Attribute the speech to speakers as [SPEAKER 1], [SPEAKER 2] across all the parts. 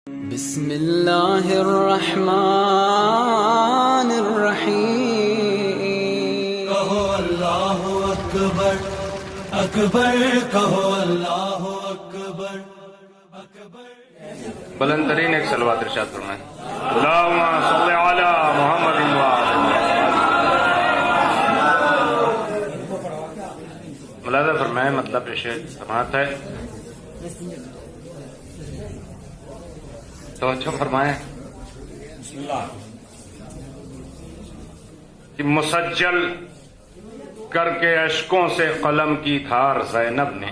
[SPEAKER 1] بسم اللہ الرحمن الرحیم
[SPEAKER 2] کہو اللہ اکبر اکبر کہو اللہ اکبر اکبر
[SPEAKER 3] بلند ترین ایک صلوات ارشاد فرمائیں اللہم صلی علی محمد ملاحظہ فرمائیں مطلب شعر سماعت ہے توجہ فرمائیں کہ مسجل کر کے اشکوں سے قلم کی دھار زینب نے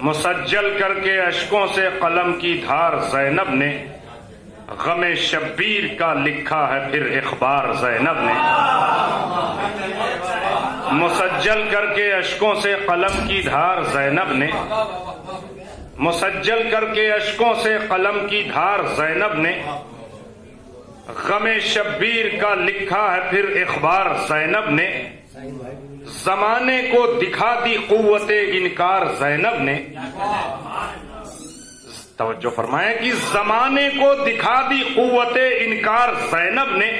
[SPEAKER 3] مسجل کر کے اشکوں سے قلم کی دھار زینب نے غم شبیر کا لکھا ہے پھر اخبار زینب نے مسجل کر کے اشکوں سے قلم کی دھار زینب نے مسجل کر کے اشکوں سے قلم کی دھار زینب نے غم شبیر کا لکھا ہے پھر اخبار زینب نے زمانے کو دکھا دی قوت انکار زینب نے توجہ فرمائیں کہ زمانے کو دکھا دی قوت انکار زینب نے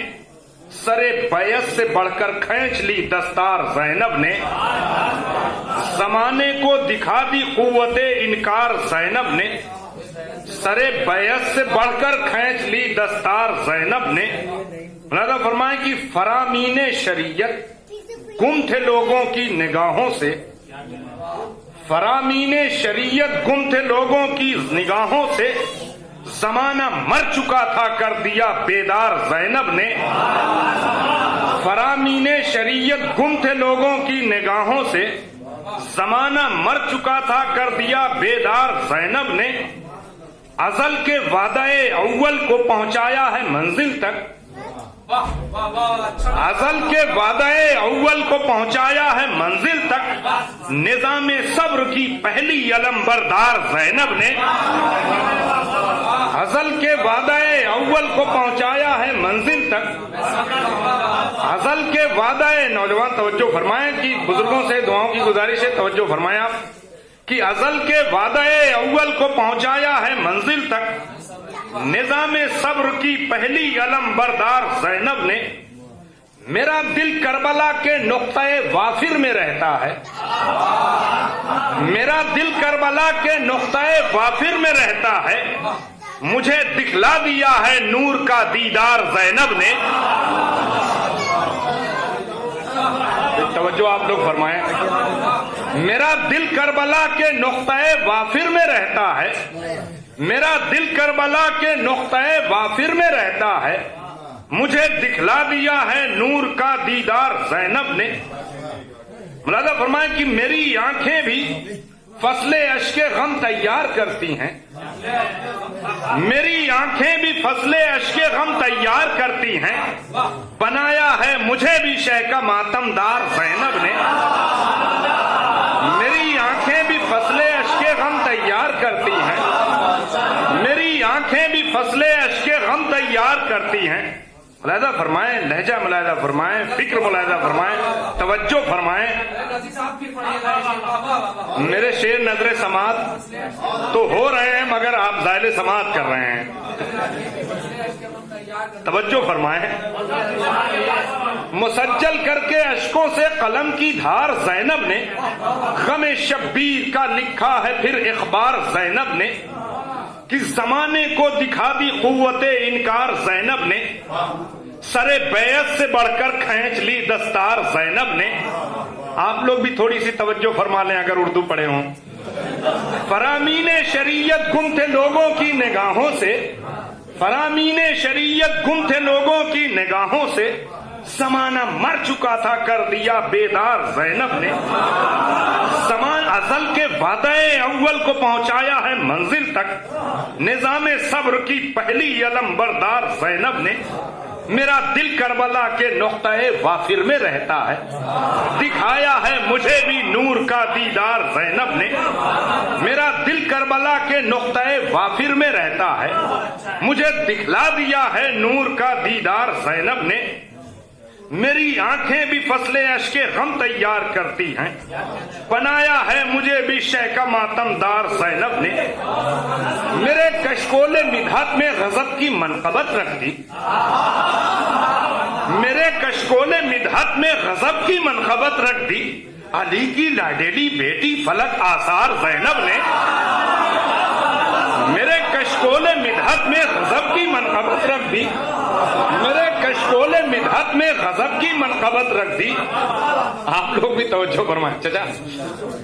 [SPEAKER 3] سرے بیعت سے بڑھ کر کھینچ لی دستار زینب نے زمانے کو دکھا دی قوت انکار زینب نے سرے بیعت سے بڑھ کر کھینچ لی دستار زینب نے ملاحظہ فرمائیں کہ فرامین شریعت گم تھے لوگوں کی نگاہوں سے فرامین شریعت گم تھے لوگوں کی نگاہوں سے زمانہ مر چکا تھا کر دیا بیدار زینب نے فرامین شریعت گم تھے لوگوں کی نگاہوں سے زمانہ مر چکا تھا کر دیا بیدار زینب نے ازل کے وعدہ اول کو پہنچایا ہے منزل تک ازل کے وعدہ اول کو پہنچایا ہے منزل تک نظام صبر کی پہلی علم بردار زینب نے ازل کے وعدہ اول کو پہنچایا ہے منزل تک ازل کے وعدہ نوجوان توجہ فرمائیں کہ بزرگوں سے دعاؤں کی گزارش ہے توجہ فرمائیں آپ کہ ازل کے وعدہ اول کو پہنچایا ہے منزل تک نظام صبر کی پہلی علم بردار زینب نے میرا دل کربلا کے نقطہ وافر میں رہتا ہے میرا دل کربلا کے نقطہ وافر میں رہتا ہے مجھے دکھلا دیا ہے نور کا دیدار زینب نے توجہ آپ لوگ فرمائیں میرا دل کربلا کے نقطہ وافر میں رہتا ہے میرا دل کربلا کے نقطہ وافر میں رہتا ہے مجھے دکھلا دیا ہے نور کا دیدار زینب نے ملاحظہ فرمائیں کہ میری آنکھیں بھی فصل اشک غم تیار کرتی ہیں میری آنکھیں بھی فصل اشک غم تیار کرتی ہیں بنایا ہے مجھے بھی شہ کا ماتم دار زینب نے میری آنکھیں بھی فصل اشک غم تیار کرتی ہیں میری آنکھیں بھی فصل اشک غم تیار کرتی ہیں ملاحظہ فرمائیں لہجہ ملاحظہ فرمائیں فکر ملاحظہ فرمائیں توجہ فرمائیں میرے شعر نظر سماعت تو ہو رہے ہیں مگر آپ زائل سماعت کر رہے ہیں توجہ فرمائیں مسجل کر کے اشکوں سے قلم کی دھار زینب نے غم شبیر کا لکھا ہے پھر اخبار زینب نے کہ زمانے کو دکھا دی قوت انکار زینب نے سرے بیعت سے بڑھ کر کھینچ لی دستار زینب نے آپ لوگ بھی تھوڑی سی توجہ فرما لیں اگر اردو پڑھے ہوں فرامین شریعت گم تھے لوگوں کی نگاہوں سے فرامین شریعت گم تھے لوگوں کی نگاہوں سے زمانہ مر چکا تھا کر دیا بیدار زینب نے ازل کے وعدہ اول کو پہنچایا ہے منزل تک نظام صبر کی پہلی علم بردار زینب نے میرا دل کربلا کے نقطہ وافر میں رہتا ہے دکھایا ہے مجھے بھی نور کا دیدار زینب نے میرا دل کربلا کے نقطہ وافر میں رہتا ہے مجھے دکھلا دیا ہے نور کا دیدار زینب نے میری آنکھیں بھی فصل اشک غم تیار کرتی ہیں، بنایا ہے مجھے بھی شہ کا ماتم دار زینب نے، کشکول مدحت میں غضب کی منقبت رکھ دی، میرے کشکول مدحت میں غضب کی منقبت رکھ دی علی کی لاڈیلی بیٹی فلک آثار زینب نے، میرے کشکول مدحت میں غضب کی منقبت رکھ دی، میرے کشکول مدحت میں غضب کی منقبت رکھ دی۔ آپ لوگ بھی توجہ فرمائیں چچا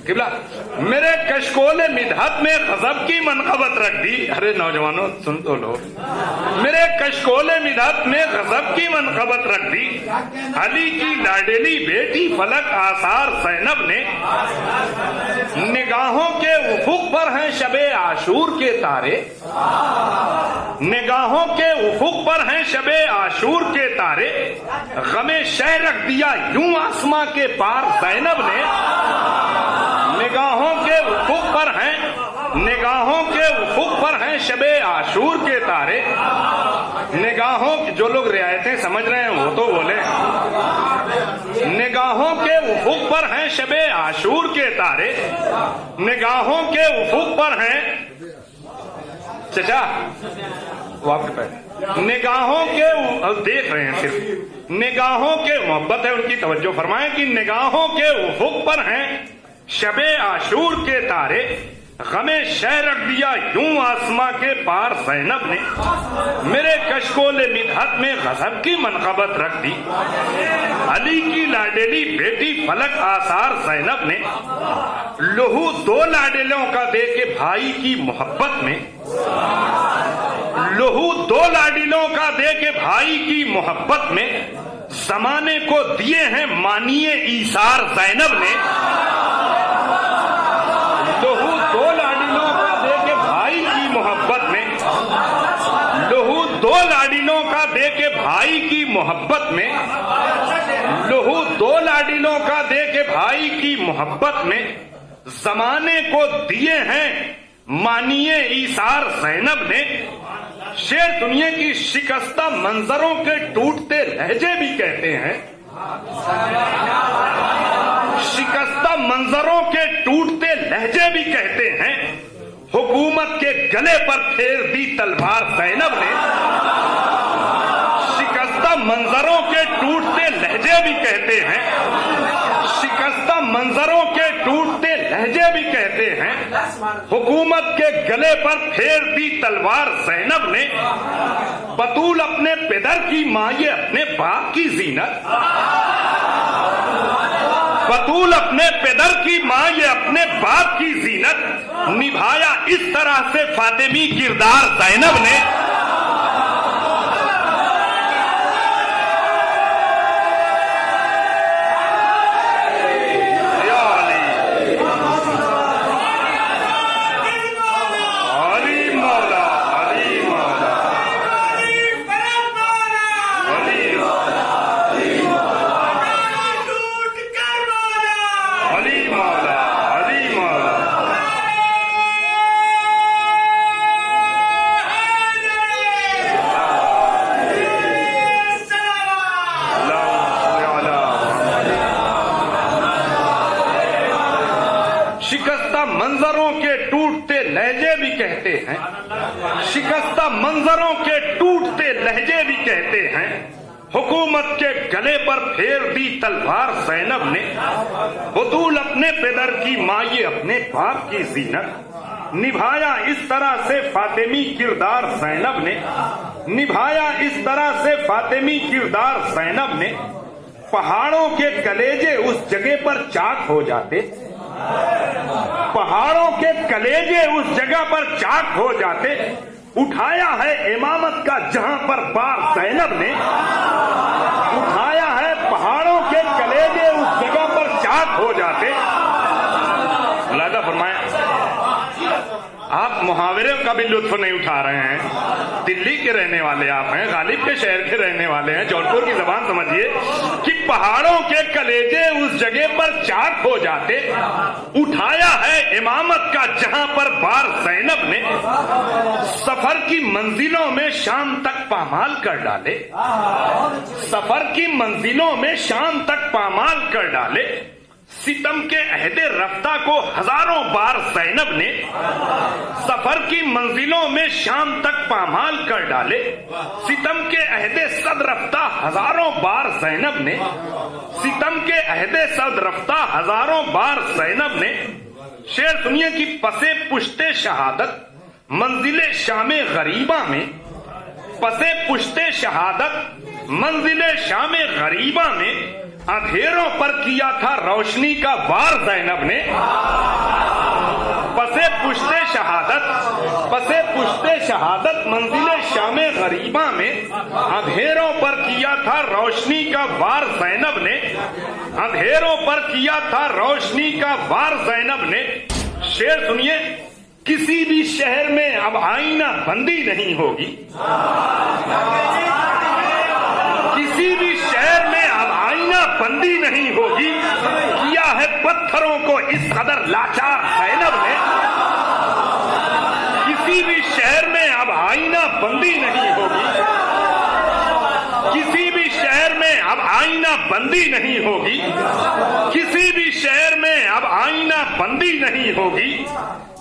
[SPEAKER 3] قبلہ، میرے کشکول مدحت میں غضب کی منقبت رکھ دی۔ ارے نوجوانوں سن تو لو، میرے کشکول مدحت میں غضب کی منقبت رکھ دی علی کی لاڈیلی بیٹی فلک آثار زینب نے، نگاہوں کے افق پر ہیں شب عاشور کے تارے، نگاہوں کے افق پر ہیں شب عاشور کے تارے، غم شہ رکھ دیا یوں آسماں کے پار زینب نے، نگاہوں کے افق پر ہیں، نگاہوں کے افق پر ہیں شب عاشور کے تارے، نگاہوں جو لوگ رعایتیں سمجھ رہے ہیں وہ تو بولے، نگاہوں کے افق پر ہیں شب عاشور کے تارے، نگاہوں کے افق پر ہیں چچا وہ آپ کے پاس، نگاہوں کے دیکھ رہے ہیں صرف، نگاہوں کے محبت ہے ان کی توجہ فرمائیں کہ نگاہوں کے افق پر ہیں شب عاشور کے تارے، غم شہ رکھ دیا یوں آسماں کے پار زینب نے، میرے کشکول مدحت میں غضب کی منقبت رکھ دی علی کی لاڈیلی بیٹی فلک آثار زینب نے، لہو دو لاڈیلوں کا دے کے بھائی کی محبت میں، لہو دو لاڈیلوں کا دے کے بھائی کی محبت میں، زمانے کو دیے ہیں مانیے ایثار زینب نے، لہو دو لاڈیلوں کا دے کے بھائی کی محبت میں، لہو دو لاڈیلوں کا دے کے بھائی کی محبت میں، لہو دو لاڈیلوں کا دے کے بھائی کی محبت میں، زمانے کو دیے ہیں مانیے ایثار زینب نے، شیر دنیا کی شکستہ منظروں کے ٹوٹتے لہجے بھی کہتے ہیں، شکستہ منظروں کے ٹوٹتے لہجے بھی کہتے ہیں، حکومت کے گلے پر پھیر دی تلوار زینب نے، شکستہ منظروں کے ٹوٹتے لہجے بھی کہتے ہیں، شکستہ منظروں کے ٹوٹتے لہجے بھی کہتے ہیں، حکومت کے گلے پر پھیر دی تلوار زینب نے، بطول اپنے پدر کی ماں یہ اپنے باپ کی زینت، بطول اپنے پدر کی ماں یہ اپنے باپ کی زینت، نبھایا اس طرح سے فاطمی کردار زینب نے، منظروں کے ٹوٹتے لہجے بھی کہتے ہیں، شکستہ منظروں کے ٹوٹتے لہجے بھی کہتے ہیں، حکومت کے گلے پر پھیر دی تلوار زینب نے، بطول اپنے پدر کی ماں یہ اپنے باپ کی زینت، نبھایا اس طرح سے فاطمی کردار زینب نے، نبھایا اس طرح سے فاطمی کردار زینب نے، پہاڑوں کے کلیجے اس جگہ پر چاک ہو جاتے، پہاڑوں کے کلیجے اس جگہ پر چاک ہو جاتے، اٹھایا ہے امامت کا جہاں پر بار زینب نے، اٹھایا ہے پہاڑوں کے کلیجے اس جگہ پر چاک ہو جاتے۔ ملاحظہ فرمائیں، آپ محاورے کا بھی لطف نہیں اٹھا رہے ہیں، دلی کے رہنے والے آپ ہیں، غالب کے شہر کے رہنے والے ہیں، جونپور کی زبان سمجھیے کہ پہاڑوں کے کلیجے اس جگہ پر چاک ہو جاتے، اٹھایا ہے امامت کا جہاں پر بار زینب نے، سفر کی منزلوں میں شام تک پامال کر ڈالے، سفر کی منزلوں میں شام تک پامال کر ڈالے، ستم کے عہد رفتہ کو ہزاروں بار زینب نے، سفر سفر کی منزلوں میں شام تک پامال کر ڈالے. ستم کے عہد صد رفتہ ہزاروں بار زینب نے، ستم کے عہد صد رفتہ ہزاروں بار زینب نے. شعر سنیے کہ پسے پشت شہادت منزل شام غریبہ میں، پسے پشت شہادت منزل شام غریبہ میں اندھیروں پر کیا تھا روشنی کا وار زینب نے. پسے پشت شہادت، پسے پشت شہادت منزل شام غریبہ میں اندھیروں پر کیا تھا روشنی کا وار زینب نے، اندھیروں پر کیا تھا روشنی کا وار زینب نے. شعر سنیے، کسی بھی شہر میں اب آئینہ بندی نہیں ہوگی، کسی بھی شہر میں اب آئینہ بندی نہیں ہوگی. کیا ہے پتھروں کو اس قدر لاچار زینب نے، کسی بھی شہر میں اب آئینہ بندی نہیں ہوگی، کسی بھی شہر میں اب آئینہ بندی نہیں ہوگی، کسی بھی شہر میں اب آئینہ بندی نہیں ہوگی،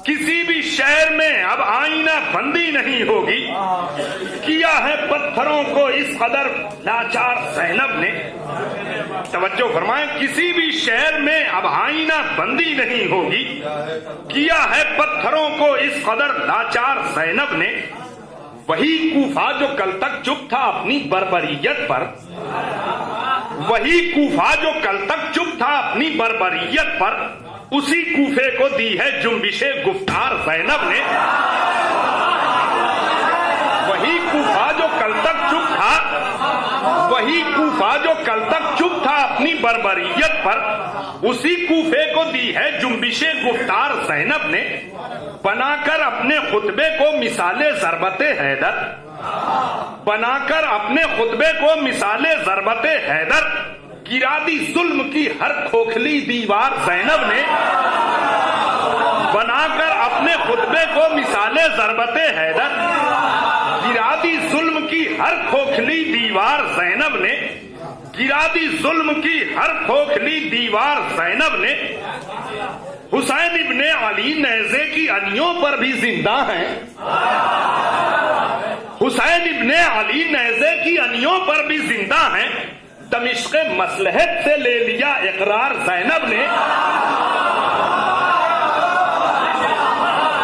[SPEAKER 3] کسی بھی شہر میں اب آئینہ بندی نہیں ہوگی. کیا ہے پتھروں کو اس قدر لاچار زینب نے. توجہ فرمائیں، کسی بھی شہر میں اب آئینہ بندی نہیں ہوگی. کیا ہے پتھروں کو اس قدر لاچار زینب نے. وہی کوفہ جو کل تک چپ تھا اپنی بربریت پر، وہی کوفہ جو کل تک چپ تھا اپنی بربریت پر، اسی کوفے کو دی ہے جنبش گفتار زینب نے. وہی کوفہ جو کل تک چپ تھا، وہی کوفہ جو کل تک چپ تھا اپنی بربریت پر، اسی کوفے کو دی ہے جنبش گفتار زینب نے. بنا کر اپنے خطبے کو مثال ضربت حیدر، بنا کر اپنے خطبے کو مثال ضربت حیدر، گرا دی ظلم کی ہر کھوکھلی دیوار زینب نے. بنا کر اپنے خطبے کو مثال ضربت حیدر، گرا دی ظلم کی ہر کھوکھلی دیوار زینب نے، گرا دی ظلم کی ہر کھوکھلی دیوار زینب نے. حسین ابن علی نیزے کی انیوں پر بھی زندہ ہیں، حسین ابن علی نیزے کی انیوں پر بھی زندہ ہیں. دمشق مصلحت سے لے لیا اقرار زینب نے.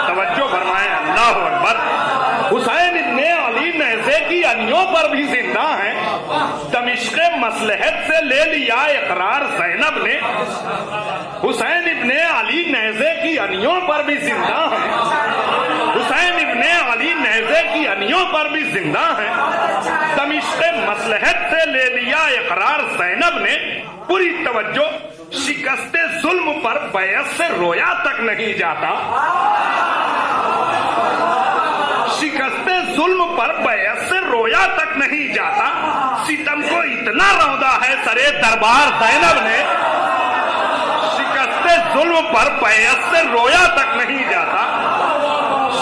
[SPEAKER 3] توجہ فرمائیں، اللہ اکبر. حسین ابن علی نیزے کی انیوں پر بھی زندہ ہیں. دمشق مصلحت سے لے لیا اقرار زینب نے. حسین ابن علی نیزے کی انیوں پر بھی زندہ ہیں. حسین ابن علی نیزے کی انیوں پر بھی زندہ ہیں. دمشق مصلحت سے لے لیا اقرار زینب نے. پوری توجہ، شکست ظلم پر بیعت سے رویا تک نہیں جاتا، شکست ظلم پر بیعت سے رویا تک نہیں جاتا. ستم کو اتنا روندا ہے سرے دربار زینب نے، شکست ظلم پر بیعت سے رویا تک نہیں جاتا،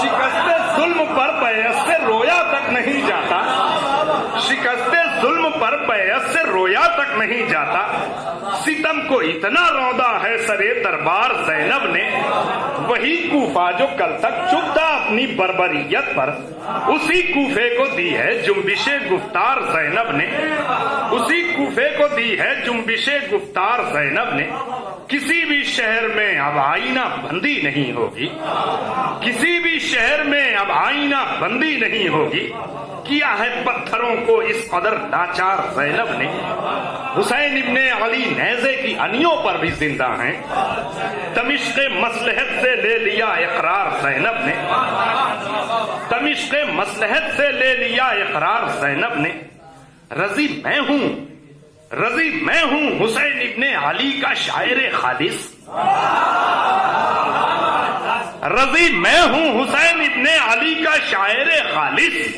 [SPEAKER 3] شکست ظلم پر بیعت سے رویا تک نہیں جاتا، شکست ظلم پر بیعت سے رویا تک نہیں جاتا. ستم کو اتنا روندا ہے سرے دربار زینب نے. وہی کوفہ جو کل تک چپ تھا اپنی بربریت پر، اسی کوفے کو دی ہے جنبش گفتار زینب نے. اسی کوفے کو دی ہے جنبش گفتار زینب نے. کسی بھی شہر میں اب آئینہ بندی نہیں ہوگی، کسی بھی شہر میں اب آئینہ بندی نہیں ہوگی. کیا ہے پتھروں کو اس قدر لاچار زینب نے. حسین ابن علی نیزے کی انیوں پر بھی زندہ ہیں. دمشق مصلحت سے لے لیا اقرار زینب نے، دمشق مصلحت سے لے لیا اقرار زینب نے. رضی میں ہوں، رضی میں ہوں حسین ابن علی کا شاعر خالص، رضی میں ہوں حسین ابن علی کا شاعر خالص.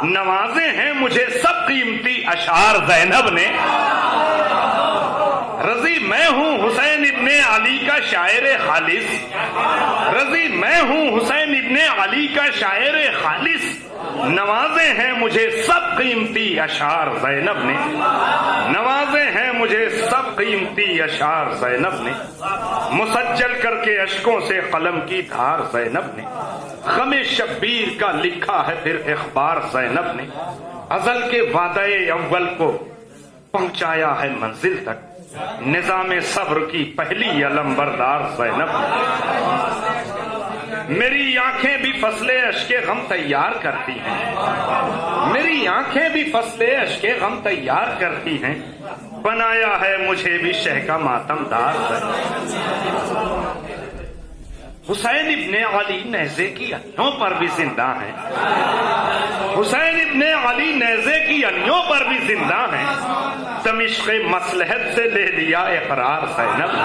[SPEAKER 3] نوازے ہیں مجھے سب قیمتی اشعار زینب نے. رضی میں ہوں حسین ابن علی کا شاعر خالص، رضی میں ہوں حسین ابن علی کا شاعر خالص. نوازے ہیں مجھے سب قیمتی اشعار زینب نے، نوازے ہیں مجھے سب قیمتی اشعار زینب نے، مسجل کر کے اشکوں سے قلم کی دھار زینب نے، غم شبیر کا لکھا ہے پھر اخبار زینب نے، ازل کے وعدہ اول کو پہنچایا ہے منزل تک، نظام صبر کی پہلی علمبردار زینب نے، میری آنکھیں بھی فصل اشک غم تیار کرتی ہیں، میری آنکھیں بھی فصل اشک غم تیار کرتی ہیں، بنایا ہے مجھے بھی شہ کا ماتم دار زینب۔ حسین ابن علی نیزے کی انیوں پر بھی زندہ ہیں، حسین ابن علی نیزے کی انیوں پر بھی زندہ ہیں، دمشق مصلحت سے لے لیا اقرار زینب،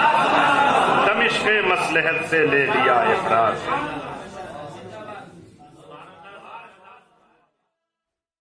[SPEAKER 3] دمشق مصلحت سے لے لیا اقرار۔